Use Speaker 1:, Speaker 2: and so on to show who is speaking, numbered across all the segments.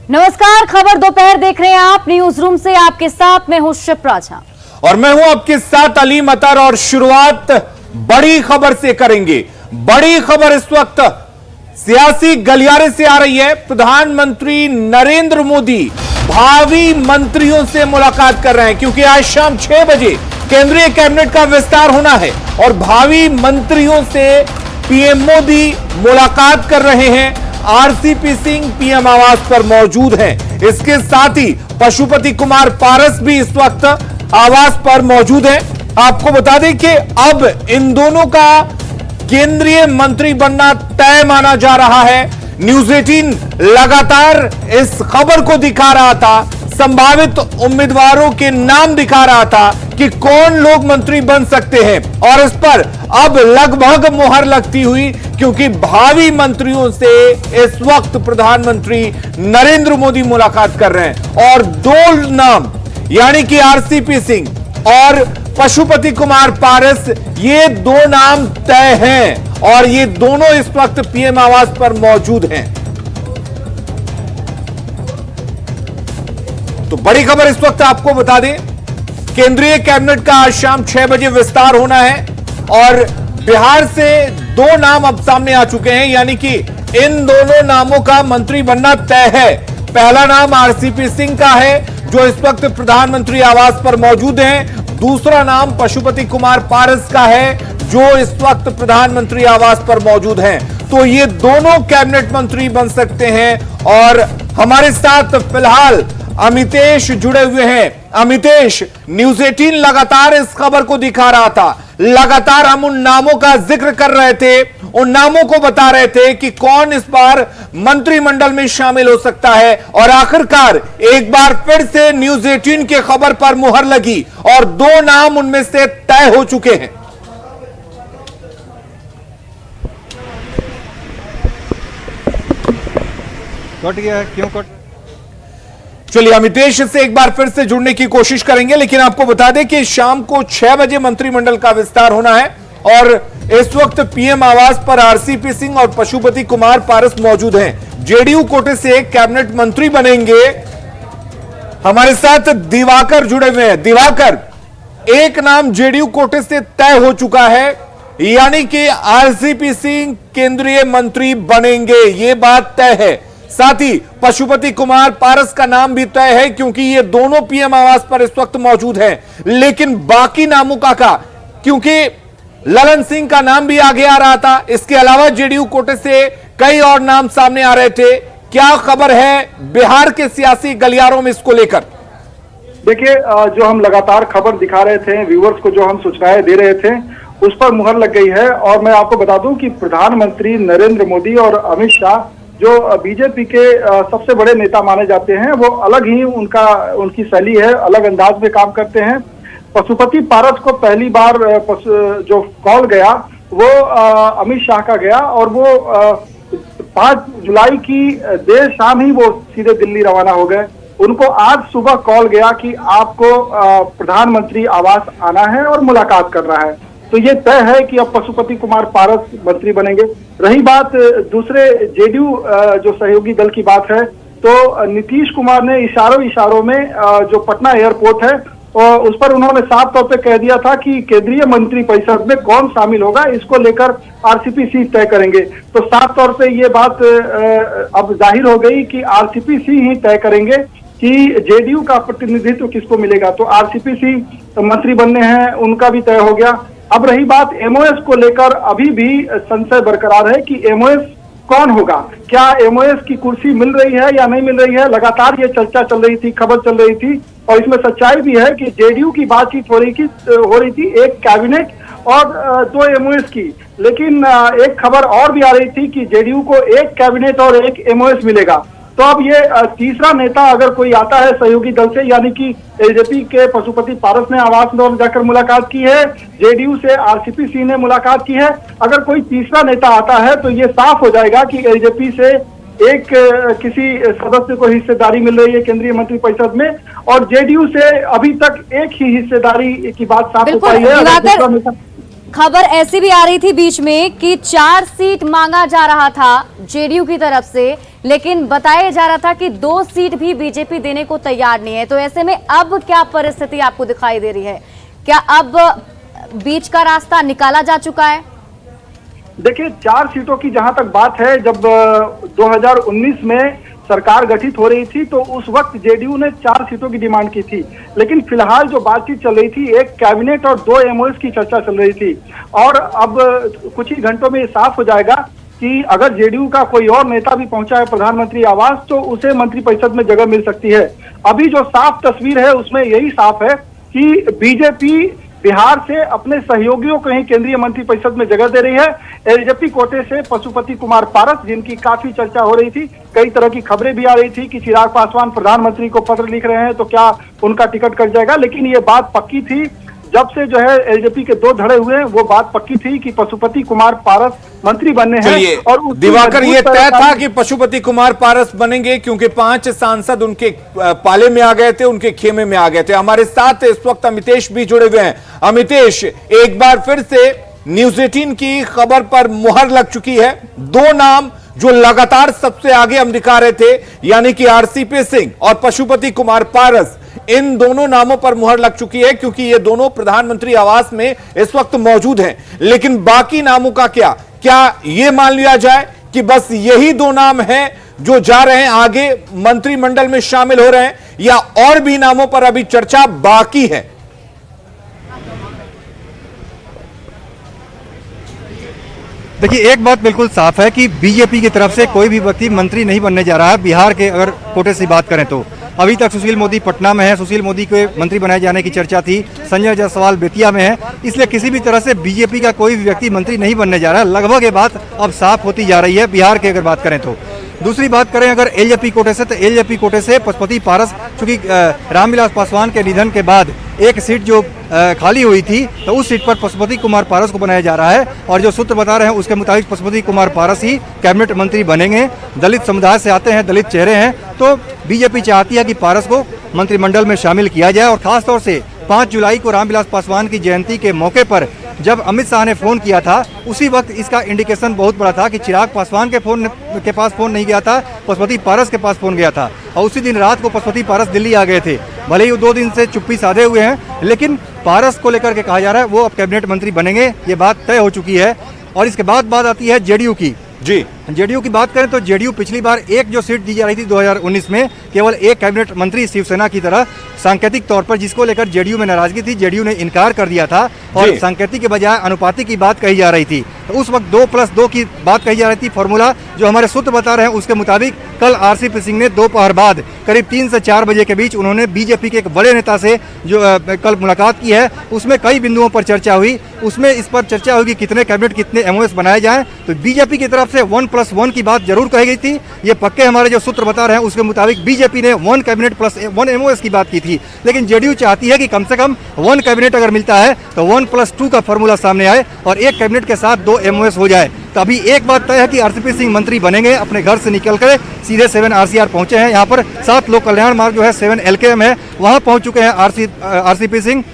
Speaker 1: नमस्कार, खबर दोपहर देख रहे हैं आप। न्यूज रूम से आपके साथ मैं हूं शिप्रा झा
Speaker 2: और मैं हूं आपके साथ अली मतर। और शुरुआत बड़ी खबर से करेंगे। बड़ी खबर इस वक्त सियासी गलियारे से आ रही है। प्रधानमंत्री नरेंद्र मोदी भावी मंत्रियों से मुलाकात कर रहे हैं, क्योंकि आज शाम 6 बजे केंद्रीय कैबिनेट का विस्तार होना है और भावी मंत्रियों से पीएम मोदी मुलाकात कर रहे हैं। आरसीपी सिंह पीएम आवास पर मौजूद हैं। इसके साथ ही पशुपति कुमार पारस भी इस वक्त आवास पर मौजूद हैं। आपको बता दें कि अब इन दोनों का केंद्रीय मंत्री बनना तय माना जा रहा है। न्यूज 18 लगातार इस खबर को दिखा रहा था, संभावित उम्मीदवारों के नाम दिखा रहा था कि कौन लोग मंत्री बन सकते हैं, और इस पर अब लगभग मुहर लगती हुई, क्योंकि भावी मंत्रियों से इस वक्त प्रधानमंत्री नरेंद्र मोदी मुलाकात कर रहे हैं। और दो नाम यानी कि आरसीपी सिंह और पशुपति कुमार पारस, ये दो नाम तय हैं और ये दोनों इस वक्त पीएम आवास पर मौजूद हैं। तो बड़ी खबर इस वक्त आपको बता दें, केंद्रीय कैबिनेट का आज शाम 6 बजे विस्तार होना है और बिहार से दो नाम अब सामने आ चुके हैं, यानी कि इन दोनों नामों का मंत्री बनना तय है। पहला नाम आरसीपी सिंह का है, जो इस वक्त प्रधानमंत्री आवास पर मौजूद हैं। दूसरा नाम पशुपति कुमार पारस का है, जो इस वक्त प्रधानमंत्री आवास पर मौजूद हैं। तो ये दोनों कैबिनेट मंत्री बन सकते हैं। और हमारे साथ फिलहाल अमितेश जुड़े हुए हैं। अमितेश, न्यूज 18 लगातार इस खबर को दिखा रहा था, लगातार हम उन नामों का जिक्र कर रहे थे, उन नामों को बता रहे थे कि कौन इस बार मंत्रिमंडल में शामिल हो सकता है। और आखिरकार एक बार फिर से न्यूज 18 के खबर पर मुहर लगी और दो नाम उनमें से तय हो चुके हैं।
Speaker 3: कट गया है, क्यों कट?
Speaker 2: चलिए अमितेश से एक बार फिर से जुड़ने की कोशिश करेंगे, लेकिन आपको बता दें कि शाम को 6 बजे मंत्रिमंडल का विस्तार होना है और इस वक्त पीएम आवास पर आरसीपी सिंह और पशुपति कुमार पारस मौजूद हैं। जेडीयू कोटे से कैबिनेट मंत्री बनेंगे। हमारे साथ दिवाकर जुड़े हुए हैं। दिवाकर, एक नाम जेडीयू कोटे से तय हो चुका है, यानी कि आरसीपी सिंह केंद्रीय मंत्री बनेंगे, यह बात तय है। साथ ही पशुपति कुमार पारस का नाम भी तय है, क्योंकि ये दोनों पीएम आवास पर इस वक्त मौजूद हैं। लेकिन बाकी नामों का क्योंकि ललन सिंह का नाम भी आगे आ रहा था, इसके अलावा जेडीयू कोटे से कई और नाम सामने आ रहे थे। क्या खबर है बिहार के सियासी गलियारों में इसको लेकर?
Speaker 4: देखिए, जो हम लगातार खबर दिखा रहे थे, व्यूअर्स को जो हम सूचनाएं दे रहे थे, उस पर मुहर लग गई है। और मैं आपको बता दूं कि प्रधानमंत्री नरेंद्र मोदी और अमित शाह, जो बीजेपी के सबसे बड़े नेता माने जाते हैं, वो अलग ही उनकी शैली है, अलग अंदाज में काम करते हैं। पशुपति पारस को पहली बार जो कॉल गया वो अमित शाह का गया और वो 5 जुलाई की देर शाम ही वो सीधे दिल्ली रवाना हो गए। उनको आज सुबह कॉल गया कि आपको प्रधानमंत्री आवास आना है और मुलाकात करना है। तो ये तय है कि अब पशुपति कुमार पारस मंत्री बनेंगे। रही बात दूसरे जेडीयू जो सहयोगी दल की बात है, तो नीतीश कुमार ने इशारों में जो पटना एयरपोर्ट है उस पर उन्होंने साफ तौर पे कह दिया था कि केंद्रीय मंत्री परिषद में कौन शामिल होगा, इसको लेकर आरसीपी सिंह तय करेंगे। तो साफ तौर पे ये बात अब जाहिर हो गई कि आरसीपी सिंह ही तय करेंगे कि जेडीयू का प्रतिनिधित्व किसको मिलेगा। तो आरसीपी सिंह मंत्री बनने हैं, उनका भी तय हो गया। अब रही बात एमओएस को लेकर, अभी भी संशय बरकरार है कि एमओएस कौन होगा, क्या एमओएस की कुर्सी मिल रही है या नहीं मिल रही है। लगातार ये चर्चा चल रही थी, खबर चल रही थी, और इसमें सच्चाई भी है कि जेडीयू की बातचीत हो रही थी एक कैबिनेट और 2 एमओएस की। लेकिन एक खबर और भी आ रही थी कि जेडीयू को एक कैबिनेट और एक एमओएस मिलेगा। तो अब ये तीसरा नेता अगर कोई आता है सहयोगी दल से, यानी कि एलजेपी के पशुपति पारस ने आवास में जाकर मुलाकात की है, जेडीयू से आरसीपी सिंह ने मुलाकात की है, अगर कोई तीसरा नेता आता है तो ये साफ हो जाएगा कि एलजेपी से एक किसी सदस्य को हिस्सेदारी मिल रही है केंद्रीय मंत्री परिषद में, और जेडीयू से अभी तक एक ही हिस्सेदारी की बात साफ हो पाई है।
Speaker 1: खबर ऐसी भी आ रही थी बीच में कि 4 सीट मांगा जा रहा था जेडीयू की तरफ से, लेकिन बताया जा रहा था कि 2 सीट भी बीजेपी देने को तैयार नहीं है। तो ऐसे में अब क्या परिस्थिति आपको दिखाई दे रही है? क्या अब बीच का रास्ता निकाला जा चुका है?
Speaker 4: देखिए, 4 सीटों की जहां तक बात है, जब 2019 में सरकार गठित हो रही थी तो उस वक्त जेडीयू ने 4 सीटों की डिमांड की थी। लेकिन फिलहाल जो बातचीत चल रही थी, एक कैबिनेट और 2 एमओएस की चर्चा चल रही थी। और अब कुछ ही घंटों में ये साफ हो जाएगा कि अगर जेडीयू का कोई और नेता भी पहुंचा है प्रधानमंत्री आवास तो उसे मंत्रिपरिषद में जगह मिल सकती है। अभी जो साफ तस्वीर है उसमें यही साफ है कि बीजेपी बिहार से अपने सहयोगियों को ही केंद्रीय मंत्रिपरिषद में जगह दे रही है। एलजेपी कोटे से पशुपति कुमार पारस, जिनकी काफी चर्चा हो रही थी, कई तरह की खबरें भी आ रही थी कि चिराग पासवान प्रधानमंत्री को पत्र लिख रहे हैं तो क्या उनका टिकट कट जाएगा। लेकिन ये बात पक्की थी, जब से जो है एलजेपी के 2 धड़े हुए वो बात पक्की थी कि पशुपति कुमार पारस मंत्री बनने हैं। और
Speaker 2: दिवाकर, ये तय था कि पशुपति कुमार पारस बनेंगे क्योंकि 5 सांसद उनके पाले में आ गए थे, उनके खेमे में आ गए थे। हमारे साथ इस वक्त अमितेश भी जुड़े हुए हैं। अमितेश, एक बार फिर से न्यूज़ 18 की खबर पर मुहर लग चुकी है। 2 नाम जो लगातार सबसे आगे हम दिखा रहे थे, यानी कि आरसीपी सिंह और पशुपति कुमार पारस, इन दोनों नामों पर मुहर लग चुकी है क्योंकि ये दोनों प्रधानमंत्री आवास में इस वक्त मौजूद हैं। लेकिन बाकी नामों का क्या ये मान लिया जाए कि बस यही 2 नाम हैं जो जा रहे हैं आगे, मंत्रिमंडल में शामिल हो रहे हैं, या और भी नामों पर अभी चर्चा बाकी है?
Speaker 3: देखिए, एक बात बिल्कुल साफ है कि बीजेपी की तरफ से कोई भी व्यक्ति मंत्री नहीं बनने जा रहा है। बिहार के अगर कोटे से बात करें तो अभी तक सुशील मोदी पटना में है, सुशील मोदी के मंत्री बनाए जाने की चर्चा थी। संजय जायसवाल बेतिया में है, इसलिए किसी भी तरह से बीजेपी का कोई भी व्यक्ति मंत्री नहीं बनने जा रहा है। लगभग ये बात अब साफ होती जा रही है बिहार की अगर बात करें तो। दूसरी बात करें अगर एलजेपी कोटे से, तो एलजेपी कोटे से पशुपति पारस, चूंकि रामविलास पासवान के निधन के बाद एक सीट जो खाली हुई थी तो उस सीट पर पशुपति कुमार पारस को बनाया जा रहा है। और जो सूत्र बता रहे हैं उसके मुताबिक पशुपति कुमार पारस ही कैबिनेट मंत्री बनेंगे। दलित समुदाय से आते हैं, दलित चेहरे हैं, तो बीजेपी चाहती है कि पारस को मंत्रिमंडल में शामिल किया जाए। और खासतौर से 5 जुलाई को रामविलास पासवान की जयंती के मौके पर जब अमित शाह ने फोन किया था, उसी वक्त इसका इंडिकेशन बहुत बड़ा था कि चिराग पासवान के पास फोन नहीं गया था, पशुपति पारस के पास फोन गया था। और उसी दिन रात को पशुपति पारस दिल्ली आ गए थे। भले ही 2 दिन से चुप्पी साधे हुए हैं, लेकिन पारस को लेकर के कहा जा रहा है वो अब कैबिनेट मंत्री बनेंगे, ये बात तय हो चुकी है। और इसके बाद बात आती है जेडीयू की।
Speaker 2: जी,
Speaker 3: जेडीयू की बात करें तो जेडीयू पिछली बार एक जो सीट दी जा रही थी 2019 में, केवल एक कैबिनेट मंत्री शिवसेना की तरह सांकेतिक तौर पर, जिसको लेकर जेडीयू में नाराजगी थी, जेडीयू ने इनकार कर दिया था और सांकेतिक के बजाय अनुपातिक की बात कही जा रही थी। तो उस वक्त 2+2 की बात कही जा रही थी। फॉर्मूला जो हमारे सूत्र बता रहे हैं उसके मुताबिक कल आरसीपी सिंह ने दोपहर बाद करीब 3 से 4 बजे के बीच उन्होंने बीजेपी के एक बड़े नेता से जो कल मुलाकात की है, उसमें कई बिंदुओं पर चर्चा हुई। उसमें इस पर चर्चा हुई कि कितने कैबिनेट, कितने एमओएस बनाए जाएं। तो बीजेपी की तरफ से 1+1 की बात जरूर कही गई थी। ये पक्के हमारे जो सूत्र बता रहे हैं उसके मुताबिक बीजेपी ने 1 कैबिनेट प्लस 1 एमओएस की बात की थी। लेकिन जेडीयू चाहती है कि कम से कम 1 कैबिनेट अगर मिलता है तो 1+2 का फॉर्मूला सामने आए और एक कैबिनेट के साथ 2 एमओएस हो जाए। तो अभी एक बात तय है कि आरसीपी सिंह मंत्री बनेंगे। अपने घर से निकलकर सीधे 7 आरसीआर पहुंचे हैं। यहाँ पर 7 लोक कल्याण मार्ग जो है 7 LKM है, वहाँ पहुँच चुके हैं आरसीपी सिंह,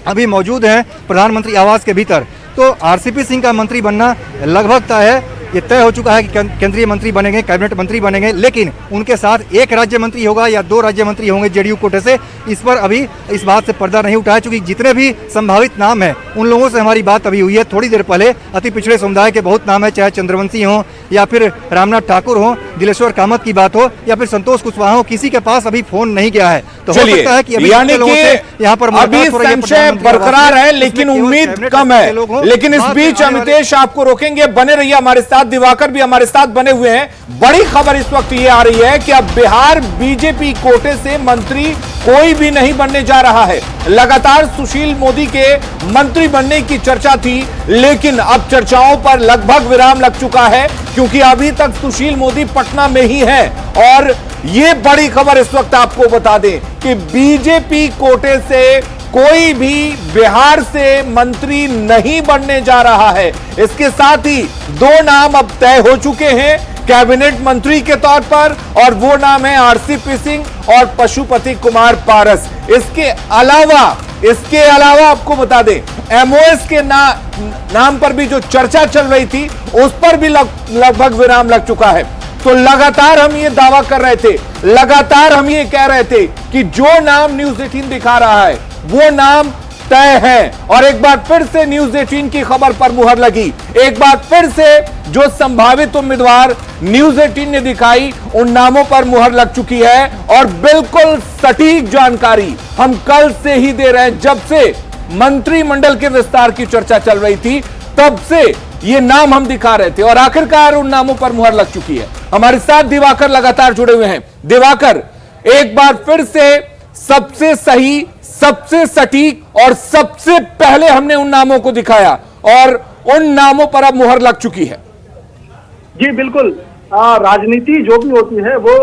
Speaker 3: अभी मौजूद हैं प्रधानमंत्री आवास के भीतर। तो आरसीपी सिंह का मंत्री बनना लगभग तय है, ये तय हो चुका है कि केंद्रीय मंत्री बनेंगे, कैबिनेट मंत्री बनेंगे। लेकिन उनके साथ एक राज्य मंत्री होगा या 2 राज्य मंत्री होंगे जेडीयू कोटे से, इस पर अभी इस बात से पर्दा नहीं उठाया। चूंकि जितने भी संभावित नाम हैं उन लोगों से हमारी बात अभी हुई है। थोड़ी देर पहले अति पिछड़े समुदाय के बहुत नाम है, चाहे चंद्रवंशी हो या फिर रामनाथ ठाकुर हो, दिलेश्वर कामत की बात हो या फिर संतोष कुशवाहा हो, किसी के पास अभी फोन नहीं गया है। तो हो सकता है कि
Speaker 2: यानी कि यहाँ पर अभी संशय बरकरार है लेकिन उम्मीद कम है। लेकिन इस बीच अमितेश आपको रोकेंगे, बने रहिए हमारे साथ। दिवाकर भी हमारे साथ बने हुए हैं। बड़ी खबर इस वक्त ये आ रही है कि अब बिहार बीजेपी कोटे से मंत्री कोई भी नहीं बनने जा रहा है। लगातार सुशील मोदी के मंत्री बनने की चर्चा थी, लेकिन अब चर्चाओं पर लगभग विराम लग चुका है क्योंकि अभी तक सुशील मोदी पटना में ही है। और ये बड़ी खबर इस वक्त आपको बता दें कि बीजेपी कोटे से कोई भी बिहार से मंत्री नहीं बनने जा रहा है। इसके साथ ही 2 नाम अब तय हो चुके हैं कैबिनेट मंत्री के तौर पर, और वो नाम है आरसीपी सिंह और पशुपति कुमार पारस। इसके अलावा आपको बता दें एमओएस के नाम पर भी जो चर्चा चल रही थी उस पर भी लगभग विराम लग चुका है। तो लगातार हम ये दावा कर रहे थे, लगातार हम ये कह रहे थे कि जो नाम न्यूज 18 दिखा रहा है वो नाम तय है। और एक बार फिर से न्यूज 18 की खबर पर मुहर लगी, एक बार फिर से जो संभावित उम्मीदवार न्यूज 18 ने दिखाई उन नामों पर मुहर लग चुकी है। और बिल्कुल सटीक जानकारी हम कल से ही दे रहे हैं, जब से मंत्रिमंडल के विस्तार की चर्चा चल रही थी तब से ये नाम हम दिखा रहे थे और आखिरकार उन नामों पर मुहर लग चुकी है। हमारे साथ दिवाकर लगातार जुड़े हुए हैं। दिवाकर, एक बार फिर से सबसे सही, सबसे सटीक और सबसे पहले हमने उन नामों को दिखाया और उन नामों पर अब मुहर लग चुकी है।
Speaker 4: जी बिल्कुल, राजनीति जो भी होती है वो